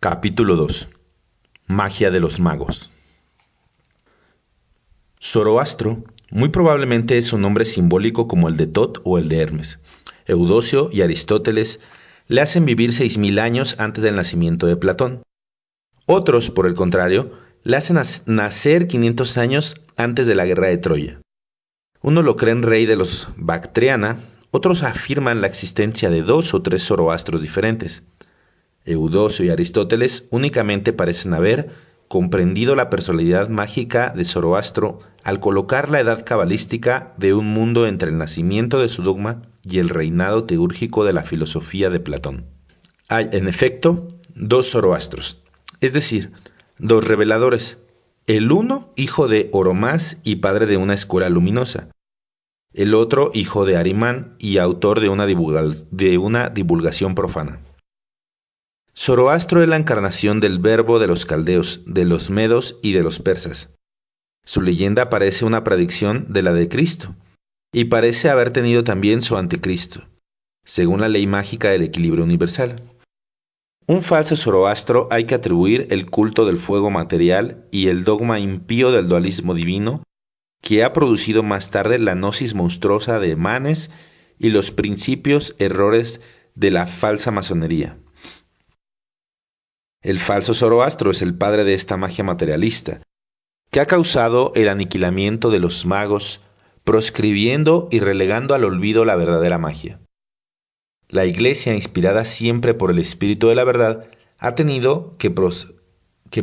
Capítulo 2. Magia de los magos. Zoroastro muy probablemente es un nombre simbólico como el de Tot o el de Hermes. Eudosio y Aristóteles le hacen vivir 6000 años antes del nacimiento de Platón. Otros, por el contrario, le hacen nacer 500 años antes de la guerra de Troya. Unos lo creen rey de los Bactriana, otros afirman la existencia de 2 o 3 Zoroastros diferentes. Eudosio y Aristóteles únicamente parecen haber comprendido la personalidad mágica de Zoroastro al colocar la edad cabalística de un mundo entre el nacimiento de su dogma y el reinado teúrgico de la filosofía de Platón. Hay, en efecto, 2 Zoroastros, es decir, 2 reveladores. El uno, hijo de Oromás y padre de una escuela luminosa. El otro, hijo de Arimán y autor de una divulgación profana. Zoroastro es la encarnación del verbo de los caldeos, de los medos y de los persas. Su leyenda parece una predicción de la de Cristo, y parece haber tenido también su anticristo, según la ley mágica del equilibrio universal. Un falso Zoroastro hay que atribuir el culto del fuego material y el dogma impío del dualismo divino, que ha producido más tarde la gnosis monstruosa de Manes y los principios errores de la falsa masonería. El falso Zoroastro es el padre de esta magia materialista, que ha causado el aniquilamiento de los magos, proscribiendo y relegando al olvido la verdadera magia. La Iglesia, inspirada siempre por el Espíritu de la Verdad, ha tenido que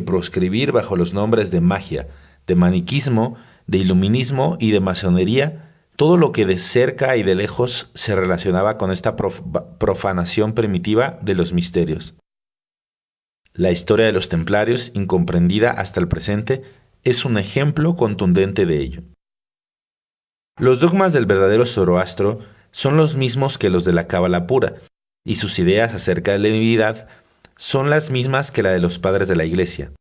proscribir bajo los nombres de magia, de maniquismo, de iluminismo y de masonería todo lo que de cerca y de lejos se relacionaba con esta profanación primitiva de los misterios. La historia de los templarios, incomprendida hasta el presente, es un ejemplo contundente de ello. Los dogmas del verdadero Zoroastro son los mismos que los de la Cábala pura, y sus ideas acerca de la divinidad son las mismas que la de los padres de la Iglesia.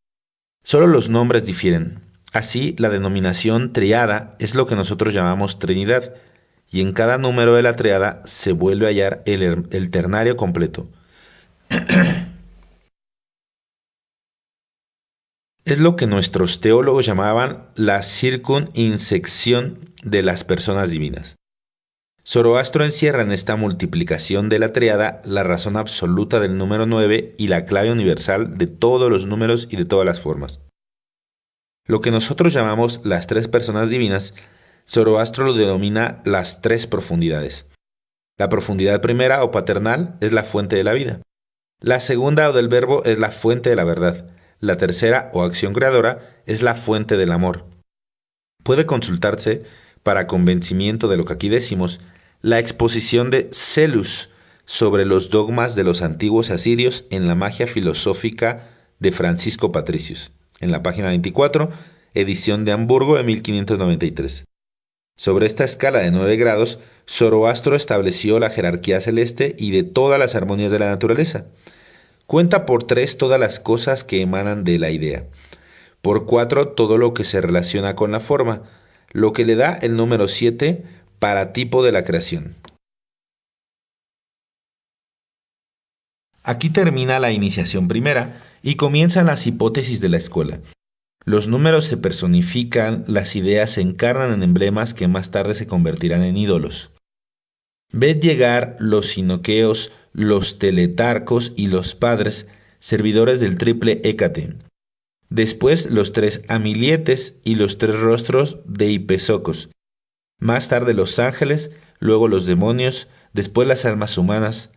Solo los nombres difieren. Así, la denominación triada es lo que nosotros llamamos Trinidad, y en cada número de la triada se vuelve a hallar el ternario completo. Es lo que nuestros teólogos llamaban la circunincección de las personas divinas. Zoroastro encierra en esta multiplicación de la triada la razón absoluta del número 9 y la clave universal de todos los números y de todas las formas. Lo que nosotros llamamos las 3 personas divinas, Zoroastro lo denomina las 3 profundidades. La profundidad primera o paternal es la fuente de la vida. La segunda o del verbo es la fuente de la verdad. La tercera, o acción creadora, es la fuente del amor. Puede consultarse, para convencimiento de lo que aquí decimos, la exposición de Celus sobre los dogmas de los antiguos asirios en la magia filosófica de Francisco Patricius, en la página 24, edición de Hamburgo de 1593. Sobre esta escala de 9 grados, Zoroastro estableció la jerarquía celeste y de todas las armonías de la naturaleza. Cuenta por 3 todas las cosas que emanan de la idea. Por 4 todo lo que se relaciona con la forma, lo que le da el número 7 para tipo de la creación. Aquí termina la iniciación primera y comienzan las hipótesis de la escuela. Los números se personifican, las ideas se encarnan en emblemas que más tarde se convertirán en ídolos. Ved llegar los sinoqueos, los teletarcos y los padres, servidores del triple Hécate. Después los 3 amilietes y los 3 rostros de Hipesocos. Más tarde los ángeles, luego los demonios, después las almas humanas.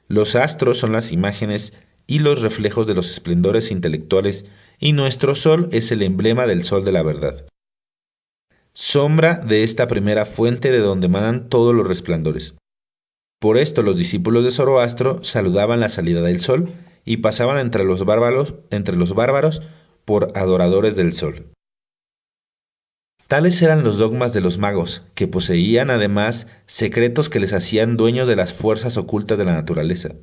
Los astros son las imágenes y los reflejos de los esplendores intelectuales, y nuestro sol es el emblema del sol de la verdad. Sombra de esta primera fuente de donde emanan todos los resplandores. Por esto los discípulos de Zoroastro saludaban la salida del sol y pasaban entre los bárbaros por adoradores del sol. Tales eran los dogmas de los magos, que poseían además secretos que les hacían dueños de las fuerzas ocultas de la naturaleza.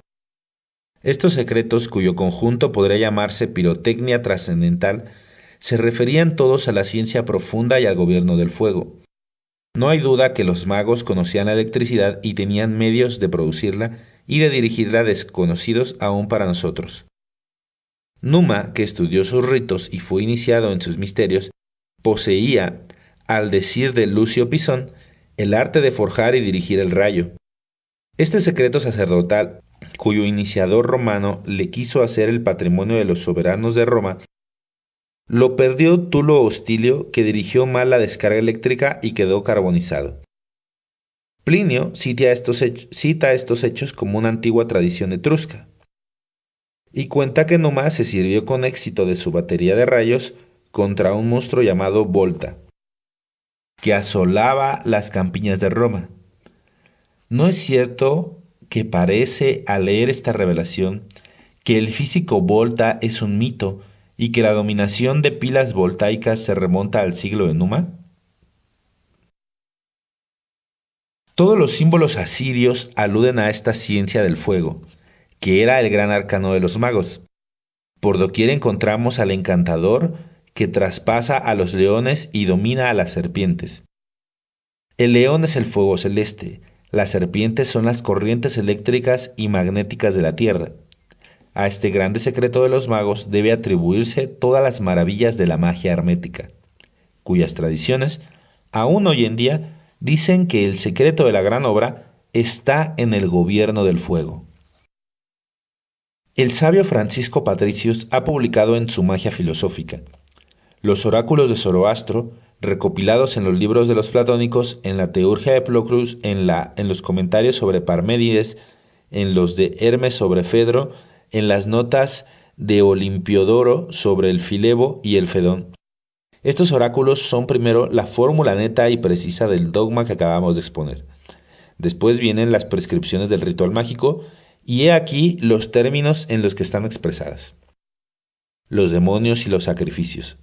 Estos secretos, cuyo conjunto podría llamarse pirotecnia trascendental, se referían todos a la ciencia profunda y al gobierno del fuego. No hay duda que los magos conocían la electricidad y tenían medios de producirla y de dirigirla desconocidos aún para nosotros. Numa, que estudió sus ritos y fue iniciado en sus misterios, poseía, al decir de Lucio Pisón, el arte de forjar y dirigir el rayo. Este secreto sacerdotal, cuyo iniciador romano le quiso hacer el patrimonio de los soberanos de Roma, lo perdió Tulo Hostilio, que dirigió mal la descarga eléctrica y quedó carbonizado. Plinio cita estos hechos como una antigua tradición etrusca, y cuenta que Numa se sirvió con éxito de su batería de rayos contra un monstruo llamado Volta, que asolaba las campiñas de Roma. ¿No es cierto que parece, al leer esta revelación, que el físico Volta es un mito y que la dominación de pilas voltaicas se remonta al siglo de Numa? Todos los símbolos asirios aluden a esta ciencia del fuego, que era el gran arcano de los magos. Por doquier encontramos al encantador que traspasa a los leones y domina a las serpientes. El león es el fuego celeste, las serpientes son las corrientes eléctricas y magnéticas de la tierra. A este grande secreto de los magos debe atribuirse todas las maravillas de la magia hermética, cuyas tradiciones, aún hoy en día, dicen que el secreto de la gran obra está en el gobierno del fuego. El sabio Francisco Patricius ha publicado en su Magia Filosófica los oráculos de Zoroastro, recopilados en los libros de los platónicos, en la Teurgia de Proclus, en los comentarios sobre Parménides, en los de Hermes sobre Fedro, en las notas de Olimpiodoro sobre el Filebo y el Fedón. Estos oráculos son primero la fórmula neta y precisa del dogma que acabamos de exponer. Después vienen las prescripciones del ritual mágico, y he aquí los términos en los que están expresadas: los demonios y los sacrificios.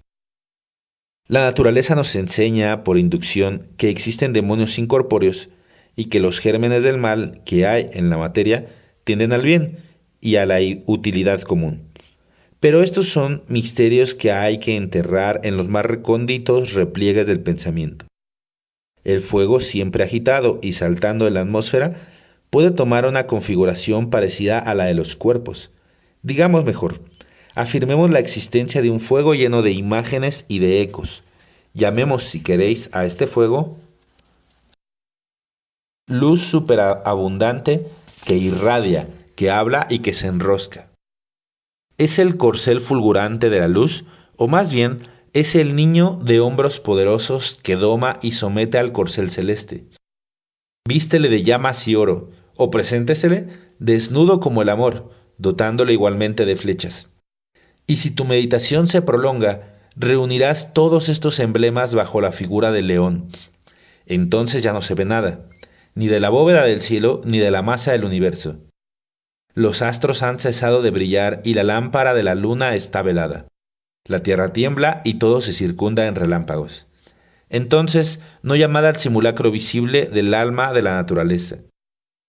La naturaleza nos enseña, por inducción, que existen demonios incorpóreos y que los gérmenes del mal que hay en la materia tienden al bien y a la utilidad común. Pero estos son misterios que hay que enterrar en los más recónditos repliegues del pensamiento. El fuego, siempre agitado y saltando en la atmósfera, puede tomar una configuración parecida a la de los cuerpos. Digamos mejor, afirmemos la existencia de un fuego lleno de imágenes y de ecos. Llamemos, si queréis, a este fuego luz superabundante que irradia, que habla y que se enrosca. ¿Es el corcel fulgurante de la luz, o más bien es el niño de hombros poderosos que doma y somete al corcel celeste? Vístele de llamas y oro, o preséntesele desnudo como el amor, dotándole igualmente de flechas. Y si tu meditación se prolonga, reunirás todos estos emblemas bajo la figura del león. Entonces ya no se ve nada, ni de la bóveda del cielo, ni de la masa del universo. Los astros han cesado de brillar y la lámpara de la luna está velada. La tierra tiembla y todo se circunda en relámpagos. Entonces no llamad al simulacro visible del alma de la naturaleza,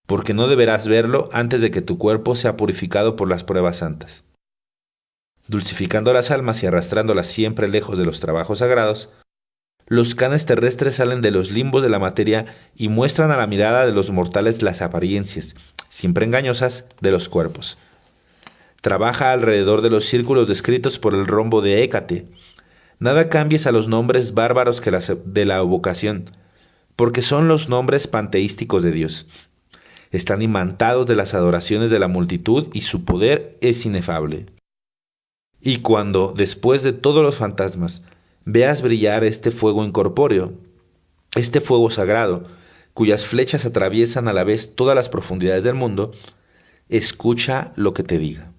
porque no deberás verlo antes de que tu cuerpo sea purificado por las pruebas santas. Dulcificando las almas y arrastrándolas siempre lejos de los trabajos sagrados, los canes terrestres salen de los limbos de la materia y muestran a la mirada de los mortales las apariencias, siempre engañosas, de los cuerpos. Trabaja alrededor de los círculos descritos por el rombo de Hécate. Nada cambies a los nombres bárbaros de la evocación, porque son los nombres panteísticos de Dios. Están imantados de las adoraciones de la multitud y su poder es inefable. Y cuando, después de todos los fantasmas, veas brillar este fuego incorpóreo, este fuego sagrado, cuyas flechas atraviesan a la vez todas las profundidades del mundo, escucha lo que te diga.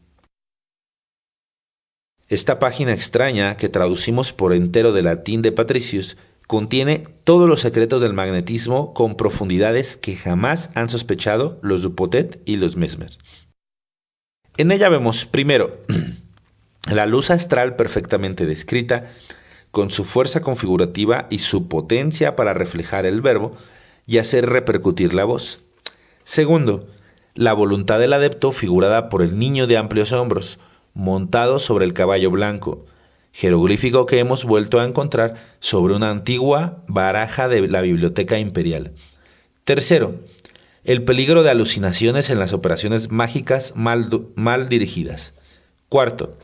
Esta página extraña, que traducimos por entero del latín de Patricius, contiene todos los secretos del magnetismo con profundidades que jamás han sospechado los Dupotet y los Mesmer. En ella vemos, primero, la luz astral perfectamente descrita, con su fuerza configurativa y su potencia para reflejar el verbo y hacer repercutir la voz. Segundo, la voluntad del adepto figurada por el niño de amplios hombros, montado sobre el caballo blanco, jeroglífico que hemos vuelto a encontrar sobre una antigua baraja de la Biblioteca Imperial. Tercero, el peligro de alucinaciones en las operaciones mágicas mal dirigidas. Cuarto,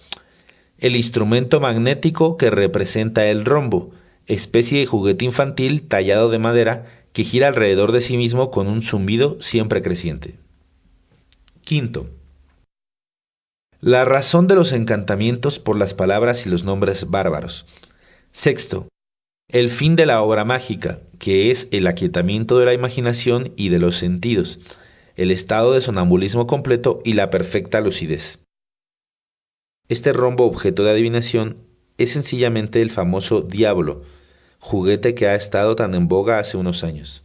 el instrumento magnético que representa el rombo, especie de juguete infantil tallado de madera que gira alrededor de sí mismo con un zumbido siempre creciente. Quinto, la razón de los encantamientos por las palabras y los nombres bárbaros. Sexto, el fin de la obra mágica, que es el aquietamiento de la imaginación y de los sentidos, el estado de sonambulismo completo y la perfecta lucidez. Este rombo objeto de adivinación es sencillamente el famoso diablo, juguete que ha estado tan en boga hace unos años.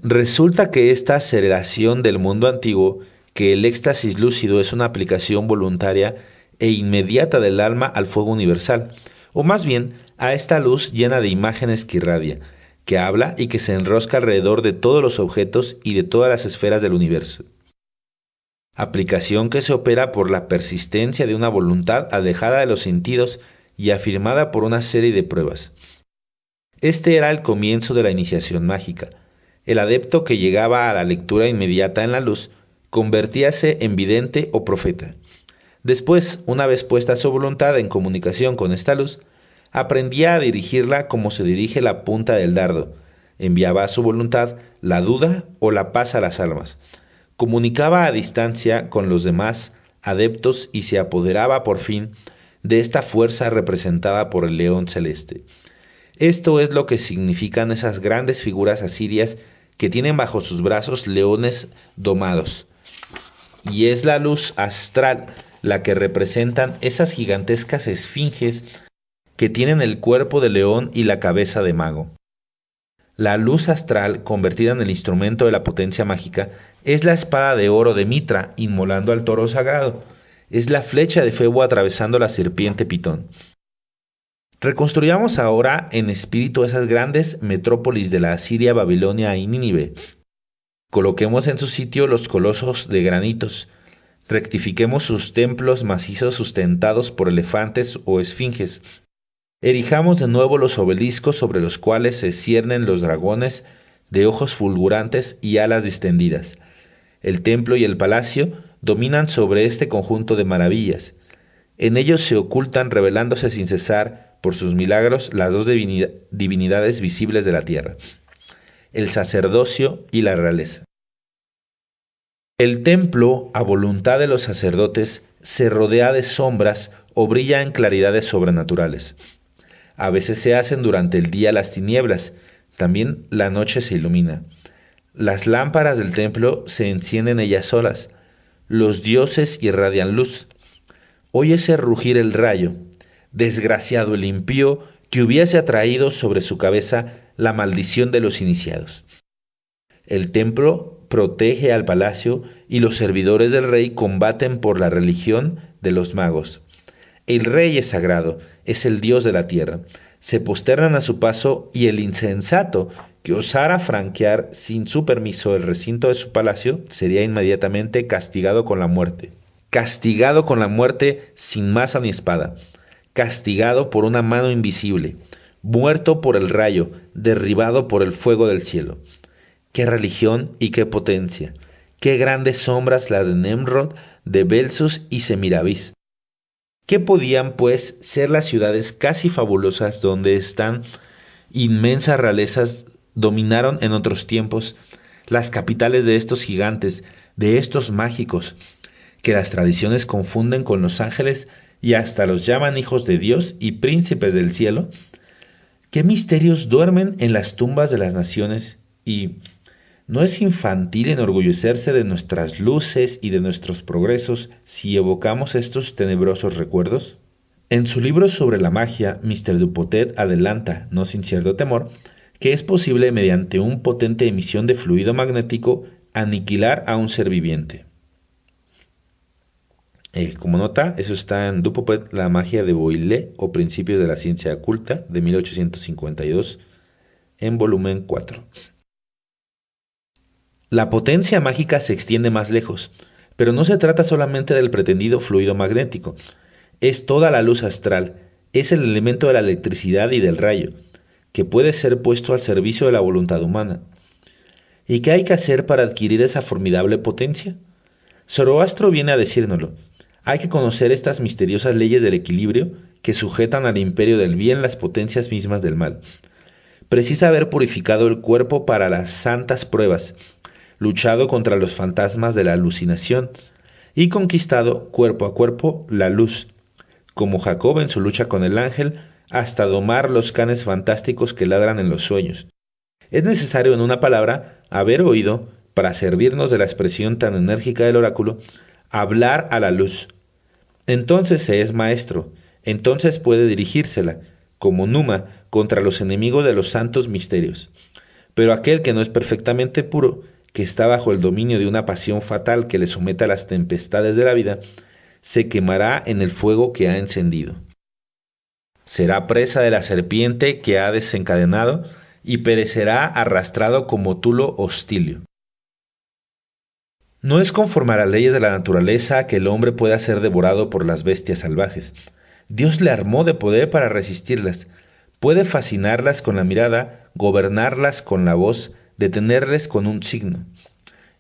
Resulta que esta aceleración del mundo antiguo, que el éxtasis lúcido es una aplicación voluntaria e inmediata del alma al fuego universal, o más bien a esta luz llena de imágenes que irradia, que habla y que se enrosca alrededor de todos los objetos y de todas las esferas del universo. Aplicación que se opera por la persistencia de una voluntad alejada de los sentidos y afirmada por una serie de pruebas. Este era el comienzo de la iniciación mágica. El adepto que llegaba a la lectura inmediata en la luz convertíase en vidente o profeta. Después, una vez puesta su voluntad en comunicación con esta luz, aprendía a dirigirla como se dirige la punta del dardo. Enviaba a su voluntad la duda o la paz a las almas. Comunicaba a distancia con los demás adeptos y se apoderaba por fin de esta fuerza representada por el león celeste. Esto es lo que significan esas grandes figuras asirias que tienen bajo sus brazos leones domados. Y es la luz astral la que representan esas gigantescas esfinges que tienen el cuerpo de león y la cabeza de mago. La luz astral, convertida en el instrumento de la potencia mágica, es la espada de oro de Mitra inmolando al toro sagrado. Es la flecha de Febo atravesando la serpiente Pitón. Reconstruyamos ahora en espíritu esas grandes metrópolis de la Asiria, Babilonia y Nínive. Coloquemos en su sitio los colosos de granitos. Rectifiquemos sus templos macizos sustentados por elefantes o esfinges. Erijamos de nuevo los obeliscos sobre los cuales se ciernen los dragones de ojos fulgurantes y alas distendidas. El templo y el palacio dominan sobre este conjunto de maravillas. En ellos se ocultan, revelándose sin cesar por sus milagros, las dos divinidades visibles de la tierra, el sacerdocio y la realeza. El templo, a voluntad de los sacerdotes, se rodea de sombras o brilla en claridades sobrenaturales. A veces se hacen durante el día las tinieblas, también la noche se ilumina. Las lámparas del templo se encienden ellas solas, los dioses irradian luz. Óyese rugir el rayo, desgraciado el impío que hubiese atraído sobre su cabeza la maldición de los iniciados. El templo protege al palacio y los servidores del rey combaten por la religión de los magos. El rey es sagrado, es el dios de la tierra. Se posternan a su paso y el insensato que osara franquear sin su permiso el recinto de su palacio sería inmediatamente castigado con la muerte. Castigado con la muerte sin maza ni espada. Castigado por una mano invisible. Muerto por el rayo, derribado por el fuego del cielo. ¡Qué religión y qué potencia! ¡Qué grandes sombras la de Nemrod, de Belsus y Semiramis! ¿Qué podían, pues, ser las ciudades casi fabulosas donde están inmensas realezas dominaron en otros tiempos, las capitales de estos gigantes, de estos mágicos, que las tradiciones confunden con los ángeles y hasta los llaman hijos de Dios y príncipes del cielo? ¿Qué misterios duermen en las tumbas de las naciones? Y ¿no es infantil enorgullecerse de nuestras luces y de nuestros progresos si evocamos estos tenebrosos recuerdos? En su libro sobre la magia, Mr. Dupotet adelanta, no sin cierto temor, que es posible mediante una potente emisión de fluido magnético aniquilar a un ser viviente. Como nota, eso está en Dupotet, la magia de Boyle o Principios de la ciencia oculta de 1852 en volumen 4. La potencia mágica se extiende más lejos, pero no se trata solamente del pretendido fluido magnético. Es toda la luz astral, es el elemento de la electricidad y del rayo, que puede ser puesto al servicio de la voluntad humana. ¿Y qué hay que hacer para adquirir esa formidable potencia? Zoroastro viene a decírnoslo. Hay que conocer estas misteriosas leyes del equilibrio que sujetan al imperio del bien las potencias mismas del mal. Precisa haber purificado el cuerpo para las santas pruebas, luchado contra los fantasmas de la alucinación y conquistado cuerpo a cuerpo la luz, como Jacob en su lucha con el ángel, hasta domar los canes fantásticos que ladran en los sueños. Es necesario, en una palabra, haber oído, para servirnos de la expresión tan enérgica del oráculo, hablar a la luz. Entonces se es maestro, entonces puede dirigírsela, como Numa, contra los enemigos de los santos misterios. Pero aquel que no es perfectamente puro, que está bajo el dominio de una pasión fatal que le somete a las tempestades de la vida, se quemará en el fuego que ha encendido. Será presa de la serpiente que ha desencadenado y perecerá arrastrado como tulo hostilio. No es conforme a las leyes de la naturaleza que el hombre pueda ser devorado por las bestias salvajes. Dios le armó de poder para resistirlas. Puede fascinarlas con la mirada, gobernarlas con la voz, detenerles con un signo.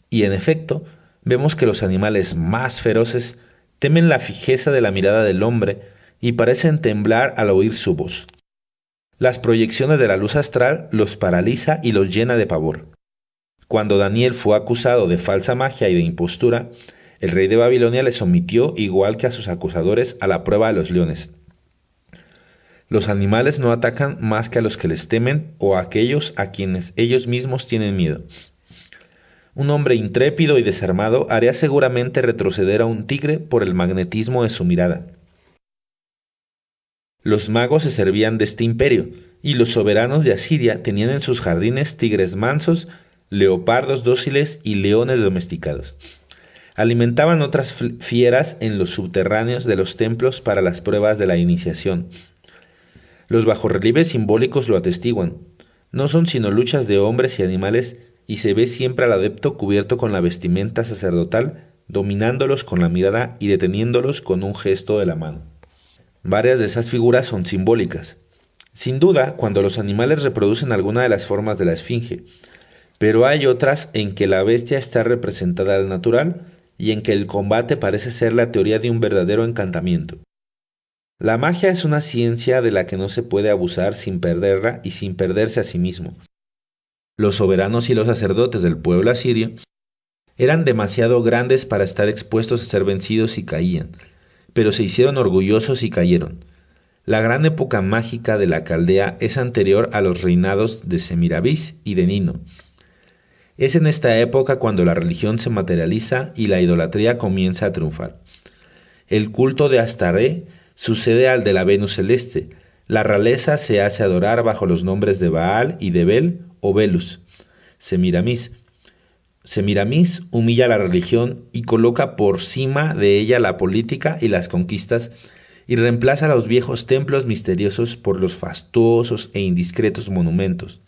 Y en efecto, vemos que los animales más feroces temen la fijeza de la mirada del hombre y parecen temblar al oír su voz. Las proyecciones de la luz astral los paraliza y los llena de pavor. Cuando Daniel fue acusado de falsa magia y de impostura, el rey de Babilonia le sometió, igual que a sus acusadores, a la prueba de los leones. Los animales no atacan más que a los que les temen o a aquellos a quienes ellos mismos tienen miedo. Un hombre intrépido y desarmado haría seguramente retroceder a un tigre por el magnetismo de su mirada. Los magos se servían de este imperio, y los soberanos de Asiria tenían en sus jardines tigres mansos, leopardos dóciles y leones domesticados. Alimentaban otras fieras en los subterráneos de los templos para las pruebas de la iniciación. Los bajorrelieves simbólicos lo atestiguan. No son sino luchas de hombres y animales, y se ve siempre al adepto cubierto con la vestimenta sacerdotal, dominándolos con la mirada y deteniéndolos con un gesto de la mano. Varias de esas figuras son simbólicas. Sin duda, cuando los animales reproducen alguna de las formas de la esfinge, pero hay otras en que la bestia está representada al natural y en que el combate parece ser la teoría de un verdadero encantamiento. La magia es una ciencia de la que no se puede abusar sin perderla y sin perderse a sí mismo. Los soberanos y los sacerdotes del pueblo asirio eran demasiado grandes para estar expuestos a ser vencidos y caían, pero se hicieron orgullosos y cayeron. La gran época mágica de la Caldea es anterior a los reinados de Semiramis y de Nino. Es en esta época cuando la religión se materializa y la idolatría comienza a triunfar. El culto de Astaré sucede al de la Venus celeste. La realeza se hace adorar bajo los nombres de Baal y de Bel o Belus. Semiramis humilla la religión y coloca por cima de ella la política y las conquistas y reemplaza los viejos templos misteriosos por los fastuosos e indiscretos monumentos.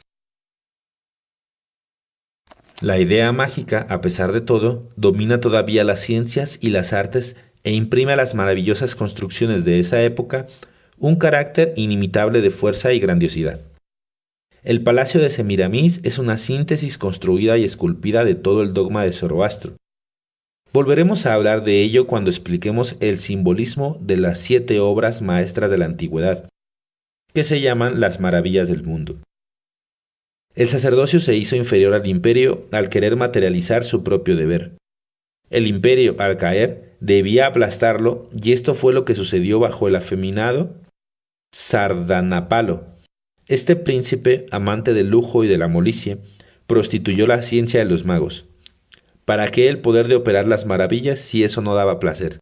La idea mágica, a pesar de todo, domina todavía las ciencias y las artes e imprime a las maravillosas construcciones de esa época un carácter inimitable de fuerza y grandiosidad. El palacio de Semiramis es una síntesis construida y esculpida de todo el dogma de Zoroastro. Volveremos a hablar de ello cuando expliquemos el simbolismo de las 7 obras maestras de la antigüedad, que se llaman las maravillas del mundo. El sacerdocio se hizo inferior al imperio al querer materializar su propio deber. El imperio, al caer, debía aplastarlo, y esto fue lo que sucedió bajo el afeminado Sardanapalo. Este príncipe, amante del lujo y de la molicie, prostituyó la ciencia de los magos. ¿Para qué el poder de operar las maravillas si eso no daba placer?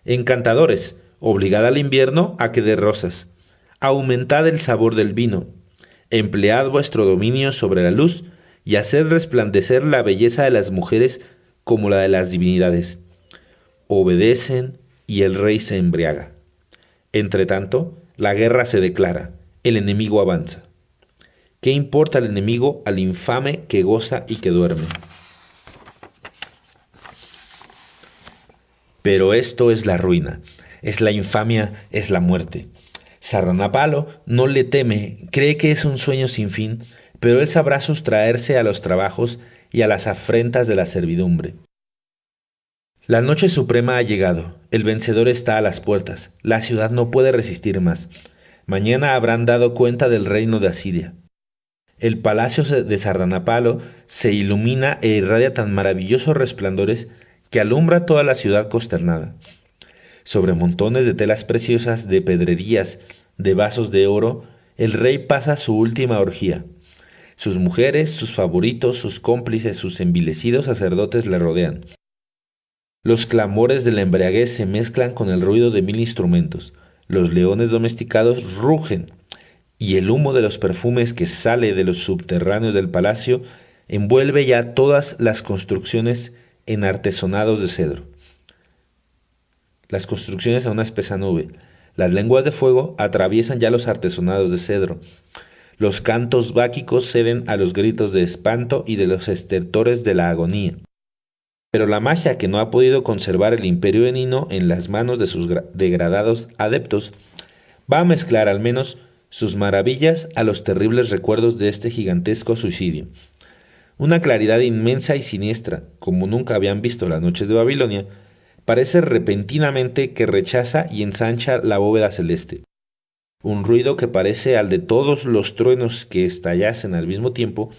Encantadores, obligad al invierno a que dé rosas. Aumentad el sabor del vino. Emplead vuestro dominio sobre la luz y haced resplandecer la belleza de las mujeres como la de las divinidades. Obedecen y el rey se embriaga. Entretanto, la guerra se declara, el enemigo avanza. ¿Qué importa el enemigo al infame que goza y que duerme? Pero esto es la ruina, es la infamia, es la muerte. Sardanapalo no le teme, cree que es un sueño sin fin, pero él sabrá sustraerse a los trabajos y a las afrentas de la servidumbre. La noche suprema ha llegado, el vencedor está a las puertas, la ciudad no puede resistir más. Mañana habrán dado cuenta del reino de Asiria. El palacio de Sardanapalo se ilumina e irradia tan maravillosos resplandores que alumbra toda la ciudad consternada. Sobre montones de telas preciosas, de pedrerías, de vasos de oro, el rey pasa su última orgía. Sus mujeres, sus favoritos, sus cómplices, sus envilecidos sacerdotes le rodean. Los clamores de la embriaguez se mezclan con el ruido de mil instrumentos. Los leones domesticados rugen, y el humo de los perfumes que sale de los subterráneos del palacio envuelve ya todas las construcciones en artesonados de cedro. Las construcciones a una espesa nube. Las lenguas de fuego atraviesan ya los artesonados de cedro. Los cantos báquicos ceden a los gritos de espanto y de los estertores de la agonía. Pero la magia que no ha podido conservar el imperio de Nino en las manos de sus degradados adeptos va a mezclar al menos sus maravillas a los terribles recuerdos de este gigantesco suicidio. Una claridad inmensa y siniestra, como nunca habían visto las noches de Babilonia, parece repentinamente que rechaza y ensancha la bóveda celeste. Un ruido que parece al de todos los truenos que estallasen al mismo tiempo,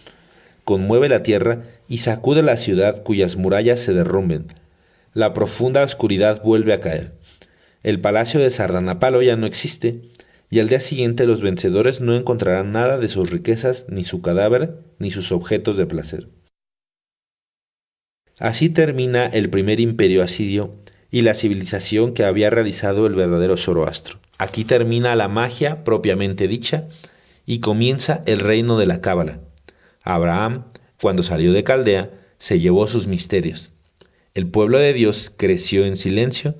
conmueve la tierra y sacude la ciudad cuyas murallas se derrumben. La profunda oscuridad vuelve a caer. El palacio de Sardanapalo ya no existe, y al día siguiente los vencedores no encontrarán nada de sus riquezas, ni su cadáver, ni sus objetos de placer. Así termina el primer imperio asirio y la civilización que había realizado el verdadero Zoroastro. Aquí termina la magia propiamente dicha y comienza el reino de la Cábala. Abraham, cuando salió de Caldea, se llevó sus misterios. El pueblo de Dios creció en silencio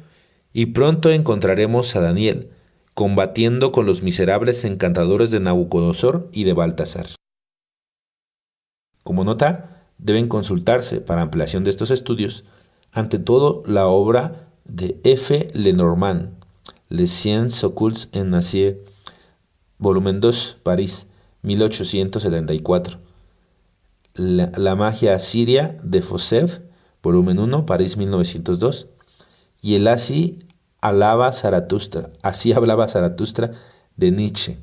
y pronto encontraremos a Daniel combatiendo con los miserables encantadores de Nabucodonosor y de Baltasar. Como nota, deben consultarse para ampliación de estos estudios, ante todo la obra de F. Lenormand, Les Sciences Occultes en Asie, volumen 2, París, 1874. La magia asiria de Fossev, volumen 1, París 1902, y el Así hablaba Zaratustra de Nietzsche,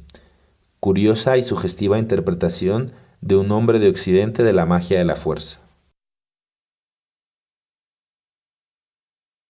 curiosa y sugestiva interpretación de un hombre de Occidente de la magia de la fuerza.